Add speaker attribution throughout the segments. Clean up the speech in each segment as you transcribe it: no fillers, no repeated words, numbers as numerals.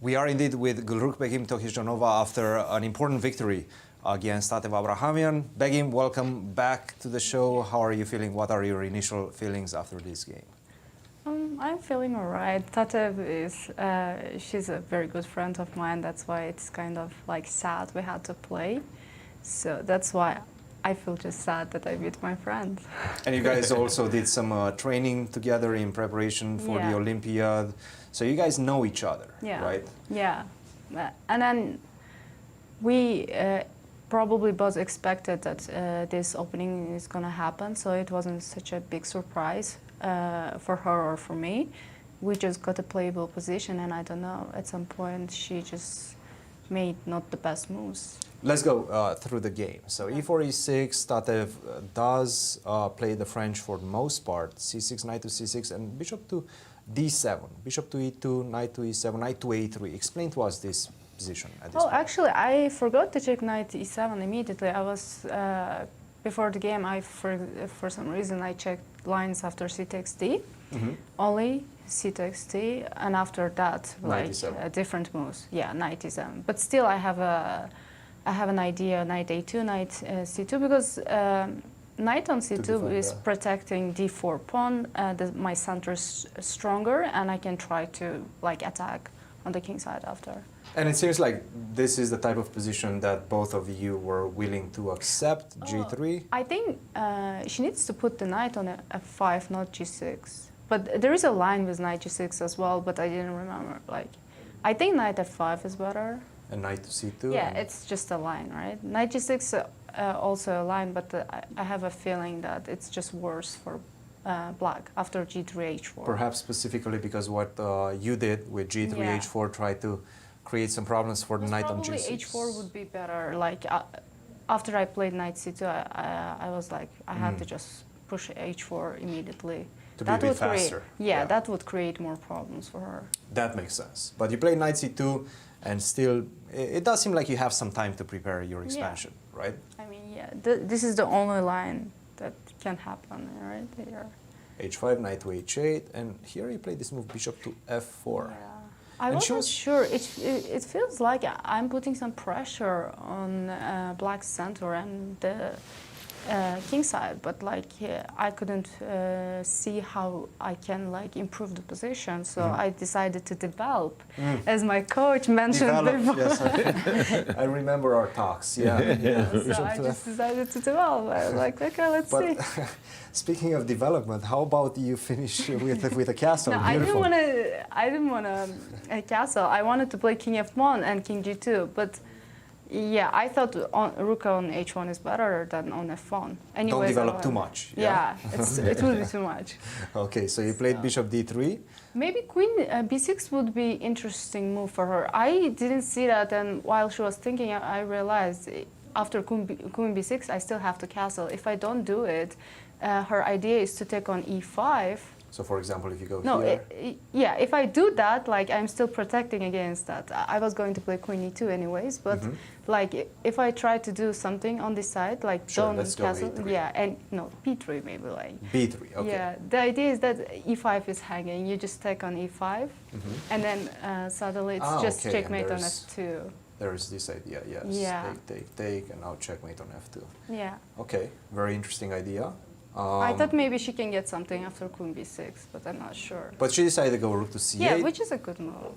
Speaker 1: We are indeed with Gulrukhbegim Tokhirjonova after an important victory against Tatev Abrahamyan. Begim, welcome back to the show. How are you feeling? What are your initial feelings after this game?
Speaker 2: I'm feeling all right. Tatev is, she's a very good friend of mine. That's why it's kind of like sad we had to play. So that's why I feel just sad that I beat my friend.
Speaker 1: And you guys also did some training together in preparation for the Olympiad. So you guys know each other, right?
Speaker 2: Yeah. And then we probably both expected that this opening is going to happen. So it wasn't such a big surprise for her or for me. We just got a playable position, and I don't know, at some point she just made not the best moves.
Speaker 1: Let's go through the game. So e4, e6, Tatev does play the French for the most part. c6, knight to c6, and bishop to d7. Bishop to e2, knight to e7, knight to a3. Explain to us this position at this point.
Speaker 2: Actually, I forgot to check knight e7 immediately. I was, before the game, for some reason, I checked lines after c takes d. Only c takes d, and after that, like different moves. Yeah, knight e7. But still, I have an idea, knight a2, knight c2, because knight on c2 is protecting d4 pawn. My center is stronger, and I can try to like attack on the king side after.
Speaker 1: And it seems like this is the type of position that both of you were willing to accept, g3.
Speaker 2: I think she needs to put the knight on f5, not g6. But there is a line with knight g6 as well, but I didn't remember. Like, I think knight f5 is better.
Speaker 1: And knight to c2?
Speaker 2: Yeah, it's just a line, right? Knight g6 also a line, but I have a feeling that it's just worse for black after g3 h4.
Speaker 1: Perhaps specifically because what you did with g3 h4 tried to create some problems for the knight on g6.
Speaker 2: Probably h4 would be better. Like after I played knight c2, I was like, I had to just push h4 immediately.
Speaker 1: To be a bit faster.
Speaker 2: That would create more problems for her.
Speaker 1: That makes sense. But you played knight c2, and still, it does seem like you have some time to prepare your expansion, right?
Speaker 2: I mean, this is the only line that can happen, right here.
Speaker 1: h5, knight to h8, and here you play this move, bishop to f4.
Speaker 2: Yeah. I wasn't sure. It feels like I'm putting some pressure on black center and the king side, but like I couldn't see how I can like improve the position, so I decided to develop, as my coach mentioned before.
Speaker 1: Yes, I remember our talks. So
Speaker 2: I just decided to develop. I was like, okay, let's see.
Speaker 1: Speaking of development, how about you finish with a castle?
Speaker 2: No, I didn't want a castle. I wanted to play king f1 and king g2, but. Yeah, I thought rook on h1 is better than on f1. Anyways,
Speaker 1: don't develop too much.
Speaker 2: Yeah, it would be too much.
Speaker 1: Okay, so you played bishop d3.
Speaker 2: Maybe queen b6 would be interesting move for her. I didn't see that, and while she was thinking, I realized after queen b6, I still have to castle. If I don't do it, her idea is to take on e5.
Speaker 1: So, for example, if you go here...
Speaker 2: Yeah, if I do that, like, I'm still protecting against that. I was going to play queen e2 anyways, but, like, if I try to do something on this side, like, don't castle... Yeah, and, no, b3 maybe, like...
Speaker 1: b3, okay.
Speaker 2: Yeah, the idea is that e5 is hanging. You just take on e5, and then suddenly it's just checkmate on f2.
Speaker 1: There is this idea, yes.
Speaker 2: Yeah.
Speaker 1: Take, and now checkmate on f2.
Speaker 2: Yeah.
Speaker 1: Okay, very interesting idea.
Speaker 2: I thought maybe she can get something after queen b6, but I'm not sure.
Speaker 1: But she decided to go rook to c8.
Speaker 2: Yeah, which is a good move.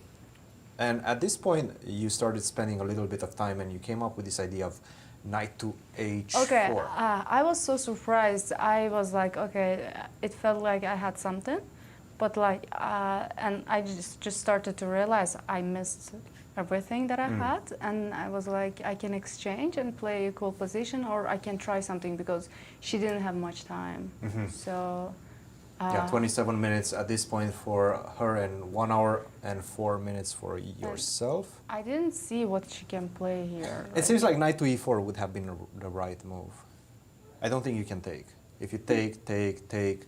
Speaker 1: And at this point, you started spending a little bit of time, and you came up with this idea of knight to h4.
Speaker 2: Okay, I was so surprised. I was like, okay, it felt like I had something, but like, and I just started to realize I missed everything that I had, and I was like, I can exchange and play equal position, or I can try something, because she didn't have much time. So
Speaker 1: yeah, 27 minutes at this point for her, and 1 hour and 4 minutes for yourself.
Speaker 2: I didn't see what she can play here.
Speaker 1: It seems like knight to e4 would have been the right move. I don't think you can take. If you take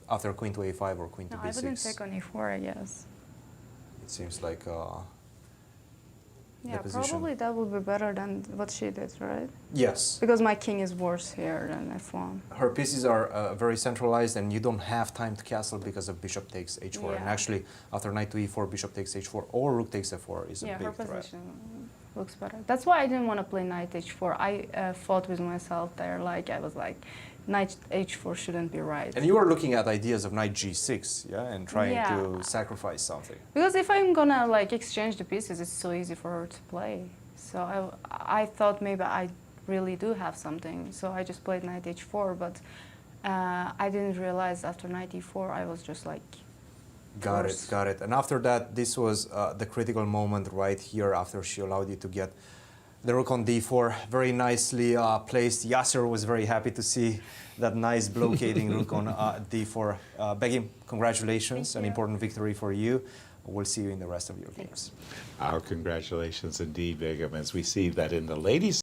Speaker 1: after queen to a5 or queen to b6.
Speaker 2: I wouldn't take on e4, I guess.
Speaker 1: It seems like
Speaker 2: Yeah,
Speaker 1: the position.
Speaker 2: probably that would be better than what she did, right?
Speaker 1: Yes.
Speaker 2: Because my king is worse here than f1.
Speaker 1: Her pieces are very centralized, and you don't have time to castle because of bishop takes h4. And
Speaker 2: Yeah.
Speaker 1: actually, after knight to e4, bishop takes h4, or rook takes f4 is a
Speaker 2: Yeah, her
Speaker 1: big threat.
Speaker 2: position looks better. That's why I didn't want to play knight h4. I fought with myself there. Like, I was like, knight h4 shouldn't be right.
Speaker 1: And you were looking at ideas of knight g6, yeah, and trying
Speaker 2: Yeah.
Speaker 1: to sacrifice something.
Speaker 2: Because if I'm gonna like exchange the pieces, it's so easy for her to play. So I thought maybe I really do have something. So I just played knight h4, but I didn't realize after knight e4 I was just like.
Speaker 1: Got
Speaker 2: forced.
Speaker 1: it, got it. And after that, this was the critical moment right here after she allowed you to get the rook on d4, very nicely placed. Yasser was very happy to see that nice blockading rook on d4. Begim, congratulations, an important victory for you. We'll see you in the rest of your games.
Speaker 3: Our congratulations indeed, Begim, as we see that in the ladies'